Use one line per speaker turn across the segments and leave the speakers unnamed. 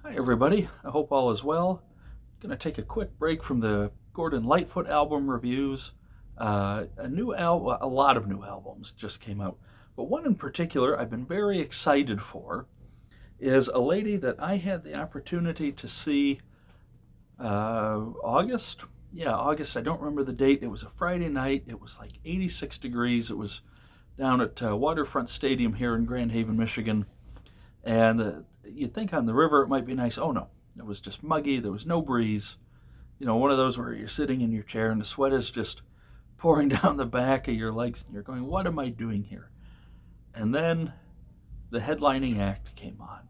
Hi everybody, I hope all is well. Going to take a quick break from the Gordon Lightfoot album reviews. A lot of new albums just came out, but one in particular I've been very excited for is a lady that I had the opportunity to see August. Yeah, August. I don't remember the date. It was a Friday night. It was like 86 degrees. It was down at Waterfront Stadium here in Grand Haven, Michigan. And you'd think on the river it might be nice. Oh no, it was just muggy. There was no breeze. You know, one of those where you're sitting in your chair and the sweat is just pouring down the back of your legs and you're going, what am I doing here? And then the headlining act came on.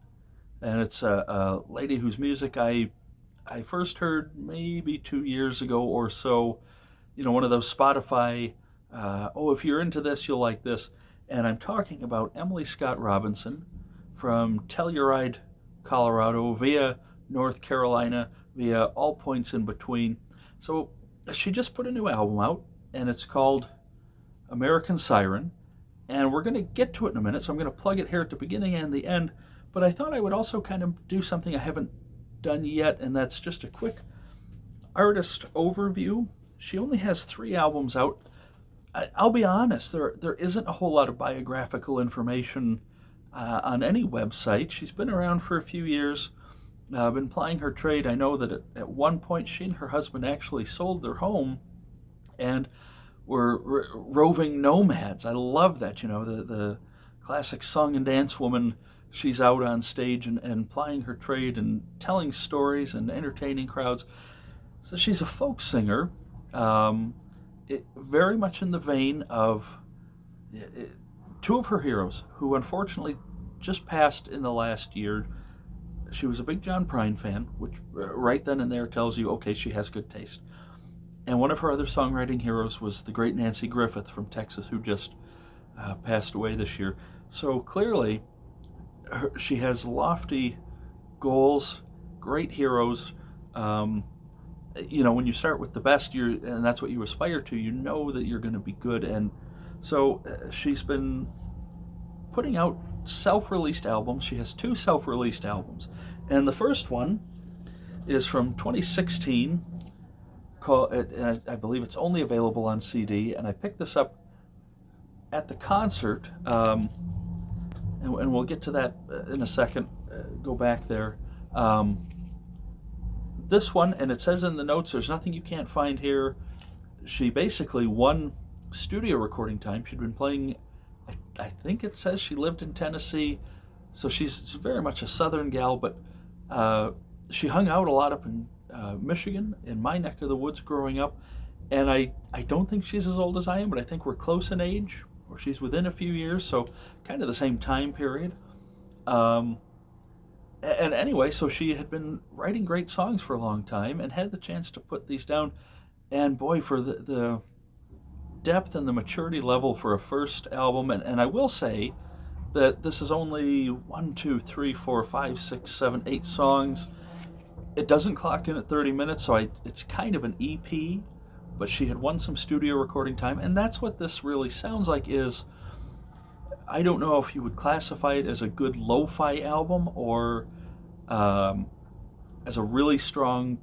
And it's a lady whose music I first heard maybe 2 years ago or so. You know, one of those Spotify, if you're into this, you'll like this. And I'm talking about Emily Scott Robinson from Telluride, Colorado, via North Carolina, via all points in between. So she just put a new album out, and it's called American Siren. And we're going to get to it in a minute, so I'm going to plug it here at the beginning and the end. But I thought I would also kind of do something I haven't done yet, and that's just a quick artist overview. She only has 3 albums out. I'll be honest, there isn't a whole lot of biographical information on any website. She's been around for a few years, been plying her trade. I know that at one point she and her husband actually sold their home and were roving nomads. I love that, the classic song and dance woman. She's out on stage and plying her trade and telling stories and entertaining crowds. So she's a folk singer, very much in the vein of two of her heroes who unfortunately just passed in the last year. She was a big John Prine fan, which right then and there tells you, okay, she has good taste. And one of her other songwriting heroes was the great Nancy Griffith from Texas, who just passed away this year. So clearly, she has lofty goals, great heroes. When you start with the best, and that's what you aspire to, you know that you're going to be good. And so she's been putting out self-released albums. She has 2 self-released albums. And the first one is from 2016, and I believe it's only available on CD. And I picked this up at the concert, and we'll get to that in a second. Go back there. This one, and it says in the notes, there's nothing you can't find here. She basically won studio recording time. She'd been playing, I think it says she lived in Tennessee, so she's very much a southern gal, but she hung out a lot up in Michigan, in my neck of the woods growing up, and I don't think she's as old as I am, but I think we're close in age, or she's within a few years, so kind of the same time period. And anyway, so she had been writing great songs for a long time and had the chance to put these down. And boy, for the depth and the maturity level for a first album, and I will say that this is only 1, 2, 3, 4, 5, 6, 7, 8 songs. It doesn't clock in at 30 minutes, so it's kind of an EP, but she had won some studio recording time, and that's what this really sounds like. I don't know if you would classify it as a good lo-fi album or as a really strong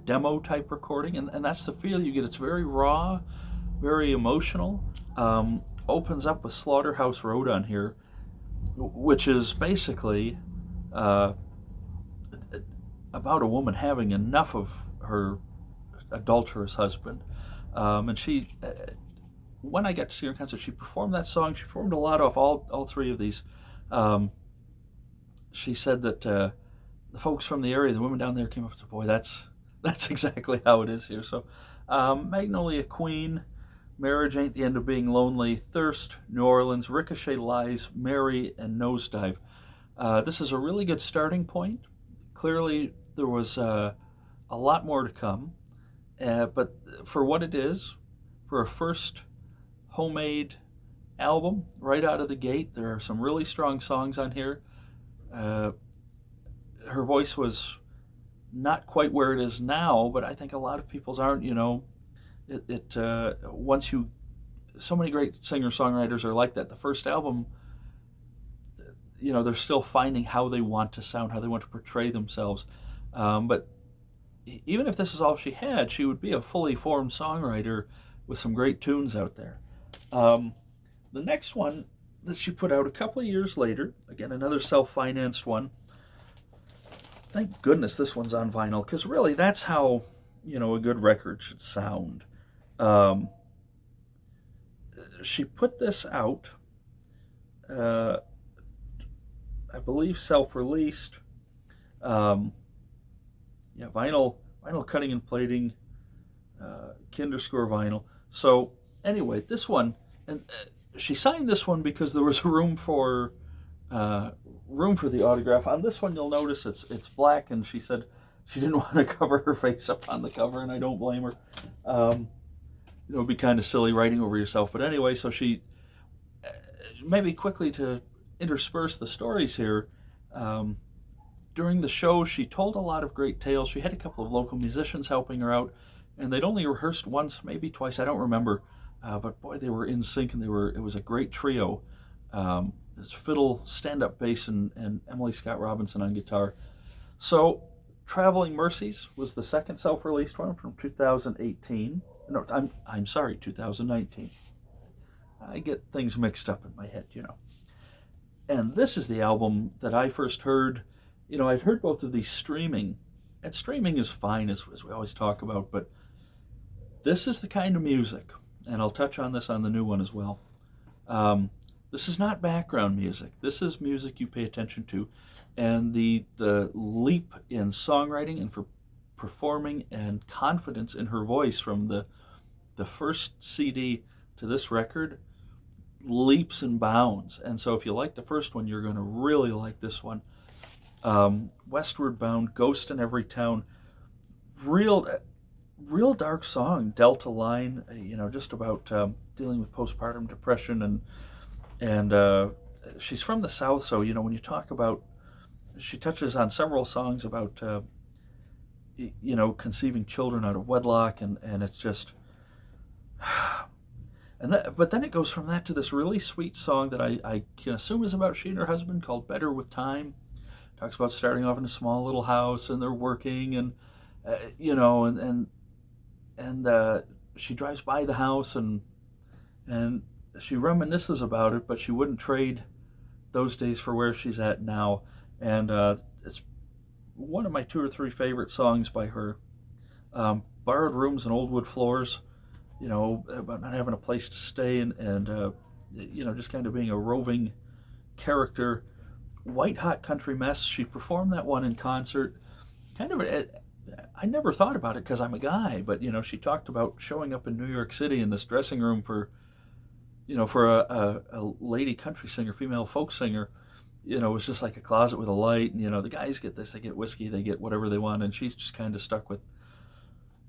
demo type recording, and that's the feel you get. It's very raw, very emotional. Opens up with Slaughterhouse Road on here, which is basically about a woman having enough of her adulterous husband. And she, when I got to see her in concert, she performed that song. She performed a lot off all 3 of these. She said that the folks from the area, the women down there, came up and said, boy, that's exactly how it is here. So Magnolia Queen, Marriage Ain't the End of Being Lonely, Thirst, New Orleans, Ricochet Lies, Mary, and Nosedive. This is a really good starting point. Clearly, there was a lot more to come. But for what it is, for a first homemade album, right out of the gate, there are some really strong songs on here. Her voice was not quite where it is now, but I think a lot of people's aren't. Once you, so many great singer-songwriters are like that. The first album, they're still finding how they want to sound, how they want to portray themselves. But even if this is all she had, she would be a fully formed songwriter with some great tunes out there. The next one that she put out a couple of years later, again, another self-financed one. Thank goodness this one's on vinyl, because really that's how, a good record should sound. She put this out, I believe self-released. Vinyl cutting and plating, Kinderscore vinyl. So anyway, this one, and she signed this one because there was room for the autograph. On this one, you'll notice it's black, and she said she didn't want to cover her face up on the cover, and I don't blame her. It would be kind of silly writing over yourself, but anyway, so she maybe quickly to intersperse the stories here. During the show, she told a lot of great tales. She had a couple of local musicians helping her out, and they'd only rehearsed once, maybe twice, I don't remember. But boy, they were in sync, and it was a great trio. There's fiddle, stand-up bass, and Emily Scott Robinson on guitar. So, Traveling Mercies was the second self-released one from 2018. No, I'm sorry, 2019. I get things mixed up in my head, And this is the album that I first heard. I'd heard both of these streaming, and streaming is fine, as we always talk about, but this is the kind of music, and I'll touch on this on the new one as well. This is not background music. This is music you pay attention to, and the leap in songwriting and for performing and confidence in her voice from the first CD to this record leaps and bounds. And so if you like the first one, you're going to really like this one. Westward Bound, Ghost in Every Town, real dark song. Delta Line, just about dealing with postpartum depression, and she's from the South, so when you talk about, she touches on several songs about conceiving children out of wedlock, and it's just, but then it goes from that to this really sweet song that I can assume is about she and her husband, called Better with Time. Talks about starting off in a small little house, and they're working, and she drives by the house, and she reminisces about it, but she wouldn't trade those days for where she's at now. And it's one of my 2 or 3 favorite songs by her. Borrowed Rooms and Old Wood Floors, about not having a place to stay, and just kind of being a roving character. White Hot Country Mess, she performed that one in concert. I never thought about it because I'm a guy, but she talked about showing up in New York City in this dressing room for a lady country singer, female folk singer. It was just like a closet with a light, and the guys get this, they get whiskey, they get whatever they want, and she's just kind of stuck with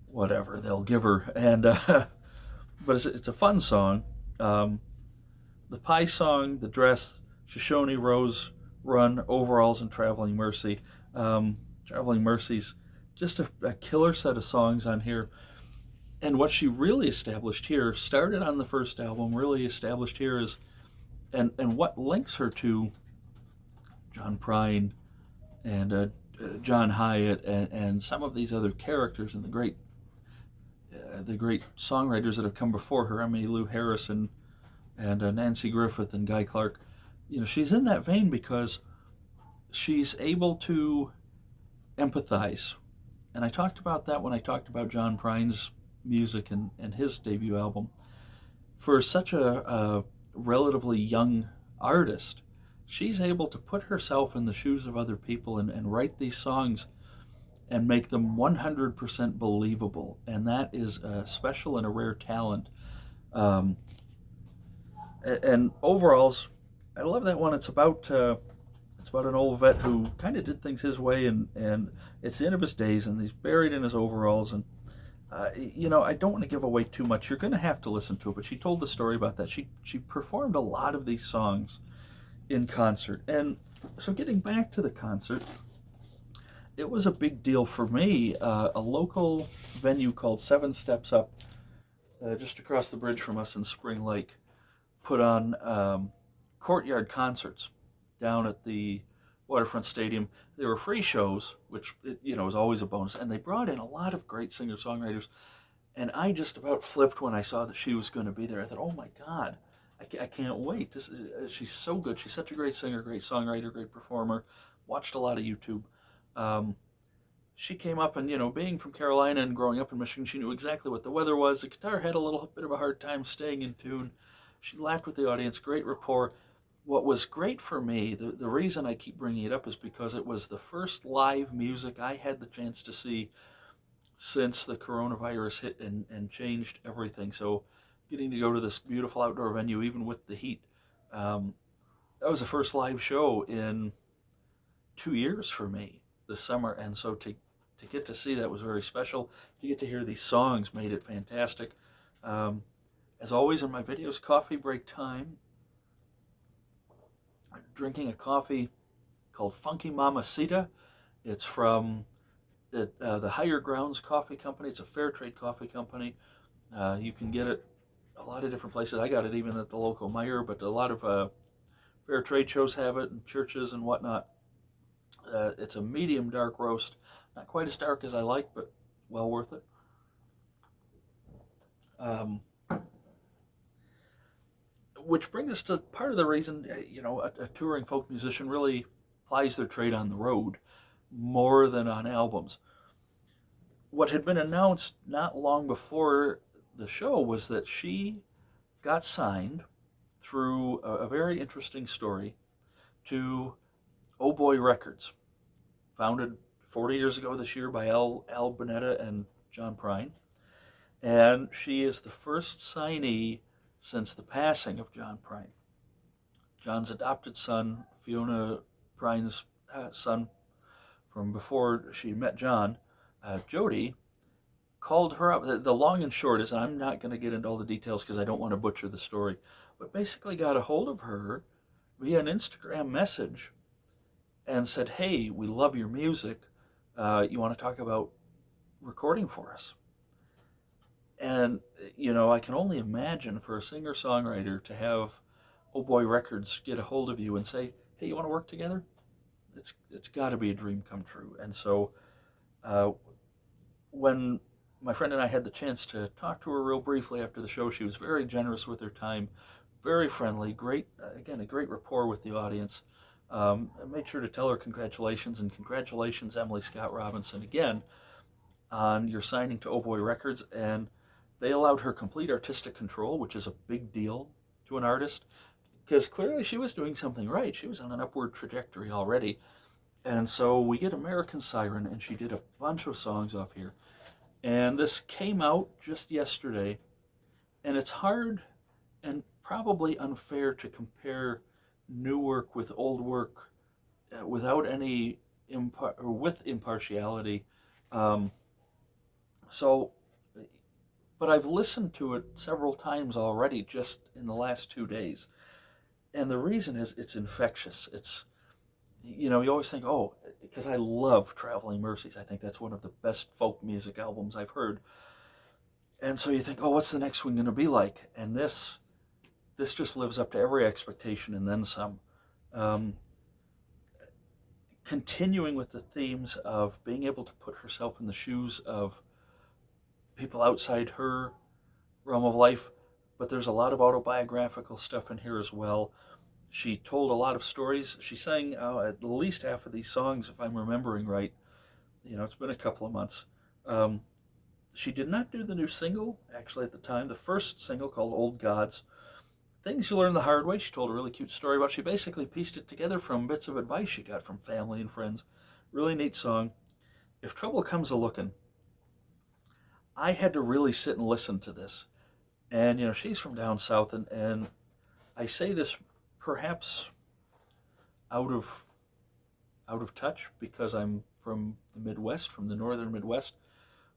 whatever they'll give her. And but it's a fun song. The Pie Song, The Dress, Shoshone Rose Run, Overalls, and Traveling Mercy. Traveling Mercies, just a killer set of songs on here. And what she really established here, started on the first album, really established here is, and what links her to John Prine and John Hyatt and some of these other characters and the great songwriters that have come before her, Emmylou Harris and Nancy Griffith and Guy Clark. She's in that vein because she's able to empathize. And I talked about that when I talked about John Prine's music and his debut album. For such a relatively young artist, she's able to put herself in the shoes of other people and write these songs and make them 100% believable. And that is a special and a rare talent. And Overalls, I love that one. It's about an old vet who kind of did things his way, and it's the end of his days, and he's buried in his overalls. And I don't want to give away too much. You're going to have to listen to it. But she told the story about that. She performed a lot of these songs in concert. And so, getting back to the concert, it was a big deal for me. A local venue called 7 Steps Up, just across the bridge from us in Spring Lake, put on courtyard concerts. down at the Waterfront Stadium. There were free shows, which was always a bonus, and they brought in a lot of great singer-songwriters. And I just about flipped when I saw that she was going to be there. I thought, oh my God, I can't wait. She's so good. She's such a great singer, great songwriter, great performer. Watched a lot of YouTube. Um, she came up, and being from Carolina and growing up in Michigan, she knew exactly what the weather was. The guitar had a little bit of a hard time staying in tune. She laughed with the audience, great rapport. What was great for me, the reason I keep bringing it up is because it was the first live music I had the chance to see since the coronavirus hit and changed everything. So getting to go to this beautiful outdoor venue, even with the heat, um, that was the first live show in 2 years for me this summer. And so to get to see that was very special. To get to hear these songs made it fantastic. Um, as always in my videos, coffee break time. I'm drinking a coffee called Funky Mamacita. It's from the Higher Grounds Coffee Company. It's a fair trade coffee company. You can get it a lot of different places. I got it even at the local Meijer, but a lot of fair trade shows have it, and churches and whatnot. It's a medium dark roast. Not quite as dark as I like, but well worth it. Which brings us to part of the reason, a touring folk musician really plies their trade on the road more than on albums. What had been announced not long before the show was that she got signed through a very interesting story to Oh Boy Records, founded 40 years ago this year by Al Bonetta and John Prine. And she is the first signee since the passing of John Prine. John's adopted son, Fiona Prine's son from before she met John, Jody, called her up. The long and short is, and I'm not going to get into all the details because I don't want to butcher the story, but basically got a hold of her via an Instagram message and said, hey, we love your music. You want to talk about recording for us? And, I can only imagine for a singer-songwriter to have Oh Boy Records get a hold of you and say, hey, you want to work together? It's got to be a dream come true. And so when my friend and I had the chance to talk to her real briefly after the show, she was very generous with her time, very friendly, great, again, a great rapport with the audience. I made sure to tell her congratulations, and congratulations, Emily Scott Robinson, again, on your signing to Oh Boy Records. And they allowed her complete artistic control, which is a big deal to an artist, because clearly she was doing something right. She was on an upward trajectory already. And so we get American Siren, and she did a bunch of songs off here. And this came out just yesterday, and it's hard and probably unfair to compare new work with old work without any or with impartiality. So, but I've listened to it several times already just in the last 2 days. And the reason is it's infectious. It's, you always think, oh, because I love Traveling Mercies. I think that's one of the best folk music albums I've heard. And so you think, oh, what's the next one going to be like? And this just lives up to every expectation and then some. Continuing with the themes of being able to put herself in the shoes of people outside her realm of life, but there's a lot of autobiographical stuff in here as well. She told a lot of stories. She sang at least half of these songs, if I'm remembering right. It's been a couple of months. She did not do the new single, actually, at the time. The first single, called Old Gods. Things You Learn the Hard Way. She told a really cute story about. She basically pieced it together from bits of advice she got from family and friends. Really neat song. If Trouble Comes a-Lookin', I had to really sit and listen to this. And, she's from down south, and I say this perhaps out of touch because I'm from the Midwest, from the northern Midwest,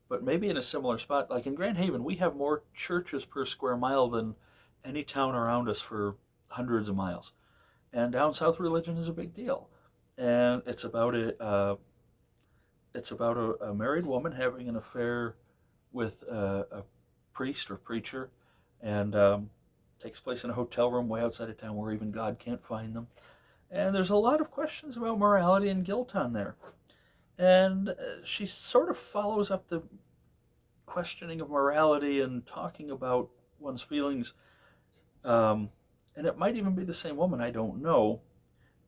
but maybe in a similar spot. Like in Grand Haven, we have more churches per square mile than any town around us for hundreds of miles. And down south, religion is a big deal. And it's about a married woman having an affair with a priest or preacher, and takes place in a hotel room way outside of town where even God can't find them. And there's a lot of questions about morality and guilt on there. And she sort of follows up the questioning of morality and talking about one's feelings. Um, and it might even be the same woman, I don't know,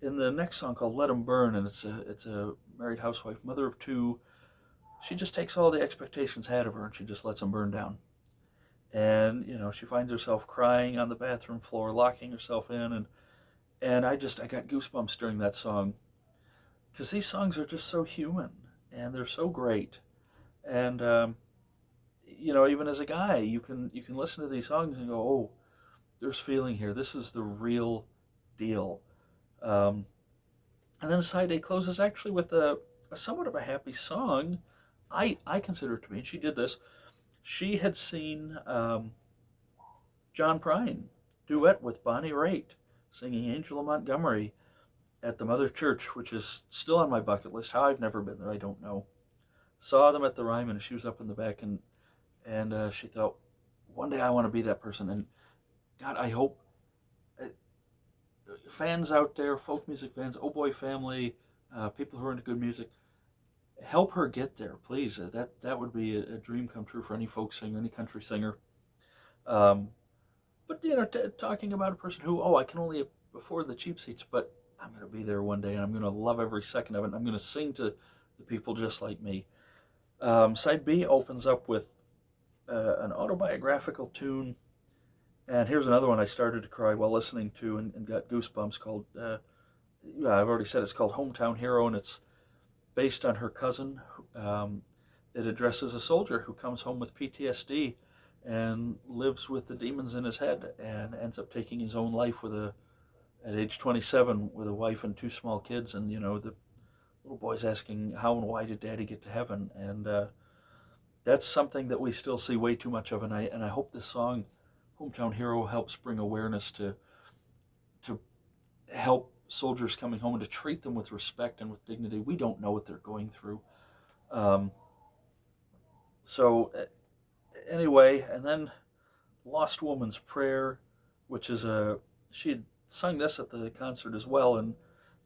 in the next song called "Let 'Em Burn," and it's a married housewife, mother of two. She just takes all the expectations had of her and she just lets them burn down. And she finds herself crying on the bathroom floor, locking herself in, and I got goosebumps during that song because these songs are just so human and they're so great. And even as a guy, you can listen to these songs and go, oh, there's feeling here. This is the real deal. Um, and then side A closes actually with a somewhat of a happy song. I consider it to be. And she did this. She had seen John Prine duet with Bonnie Raitt singing Angel of Montgomery at the Mother Church, which is still on my bucket list. How I've never been there, I don't know. Saw them at the Ryman, and she was up in the back, and she thought, one day I want to be that person. And God, I hope uh, fans out there, folk music fans, oh boy family, people who are into good music, help her get there, please. That would be a dream come true for any folk singer, any country singer. Um, but talking about a person who, I can only afford the cheap seats, but I'm going to be there one day, and I'm going to love every second of it. And I'm going to sing to the people just like me. Side B opens up with an autobiographical tune, and here's another one I started to cry while listening to and got goosebumps. Called I've already said it's called "Hometown Hero," and it's based on her cousin. It addresses a soldier who comes home with PTSD and lives with the demons in his head and ends up taking his own life at age 27 with a wife and two small kids. And the little boy's asking, how and why did Daddy get to heaven? And that's something that we still see way too much of. And I hope this song, "Hometown Hero," helps bring awareness to help soldiers coming home and to treat them with respect and with dignity. We don't know what they're going through. Um, so anyway, and then "Lost Woman's Prayer," which is she had sung this at the concert as well, and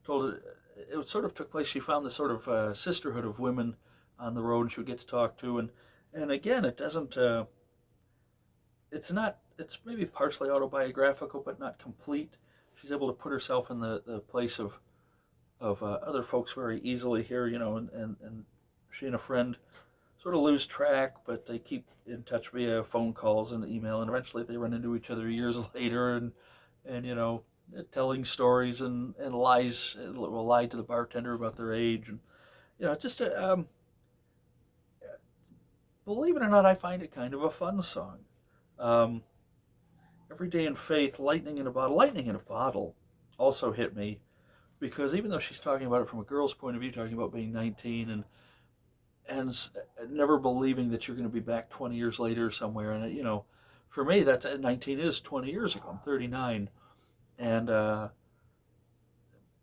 told it sort of took place. She found this sort of sisterhood of women on the road, and she would get to talk to, and again, it doesn't. It's not. It's maybe partially autobiographical, but not complete. She's able to put herself in the place of other folks very easily here, and she and a friend sort of lose track, but they keep in touch via phone calls and email, and eventually they run into each other years later, and telling stories and lies, will lie to the bartender about their age, and just believe it or not, I find it kind of a fun song. Um, Every Day in Faith, Lightning in a Bottle also hit me because even though she's talking about it from a girl's point of view, talking about being 19 and never believing that you're going to be back 20 years later somewhere. And, for me, that's 19 is 20 years ago. I'm 39. And, boy,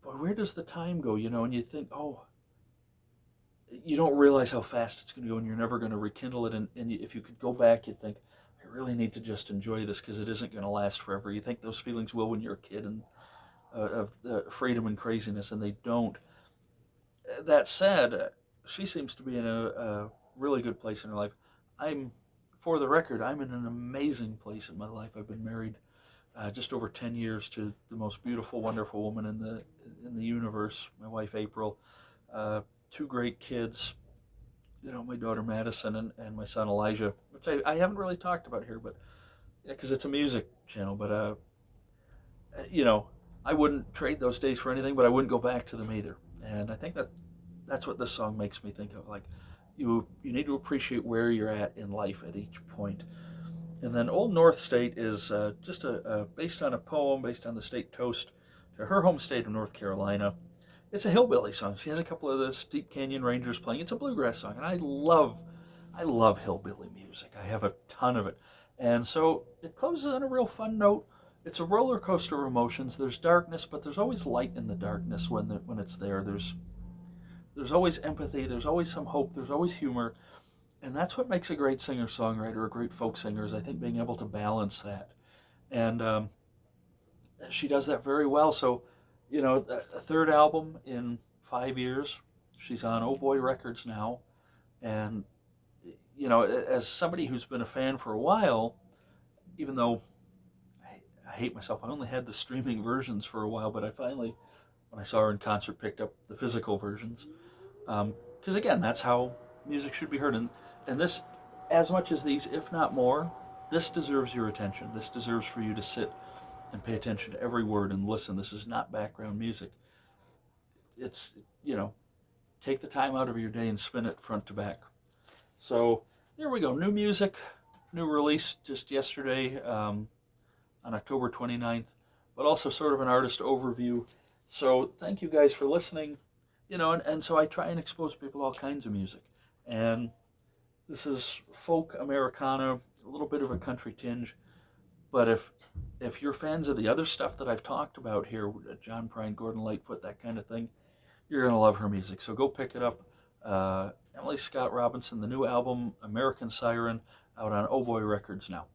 where does the time go, And you think, oh, you don't realize how fast it's going to go and you're never going to rekindle it. And if you could go back, you'd think, I really need to just enjoy this because it isn't going to last forever. You think those feelings will when you're a kid and of freedom and craziness, and they don't. That said, she seems to be in a really good place in her life. For the record, I'm in an amazing place in my life. I've been married just over 10 years to the most beautiful, wonderful woman in the universe, my wife April. Two great kids, my daughter Madison and my son Elijah, which I haven't really talked about here, but because it's a music channel. But I wouldn't trade those days for anything, but I wouldn't go back to them either. And I think that's what this song makes me think of. Like, you need to appreciate where you're at in life at each point. And then Old North State is just based on a poem, based on the state toast to her home state of North Carolina. It's a hillbilly song. She has a couple of the Steep Canyon Rangers playing. It's a bluegrass song, and I love hillbilly music. I have a ton of it. And so it closes on a real fun note. It's a roller coaster of emotions. There's darkness, but there's always light in the darkness when it's there. There's always empathy. There's always some hope. There's always humor. And that's what makes a great singer-songwriter, a great folk singer, is I think being able to balance that. And she does that very well. So a third album in 5 years. She's on Oh Boy Records now. And, as somebody who's been a fan for a while, even though I hate myself, I only had the streaming versions for a while, but I finally, when I saw her in concert, picked up the physical versions. Because again, that's how music should be heard. And this, as much as these, if not more, this deserves your attention. This deserves for you to sit and pay attention to every word and listen. This is not background music. It's, take the time out of your day and spin it front to back. So there we go. New music, new release just yesterday on October 29th, but also sort of an artist overview. So thank you guys for listening. And so I try and expose people to all kinds of music. And this is folk Americana, a little bit of a country tinge. But if you're fans of the other stuff that I've talked about here, John Prine, Gordon Lightfoot, that kind of thing, you're going to love her music. So go pick it up. Emily Scott Robinson, the new album, American Siren, out on Oh Boy Records now.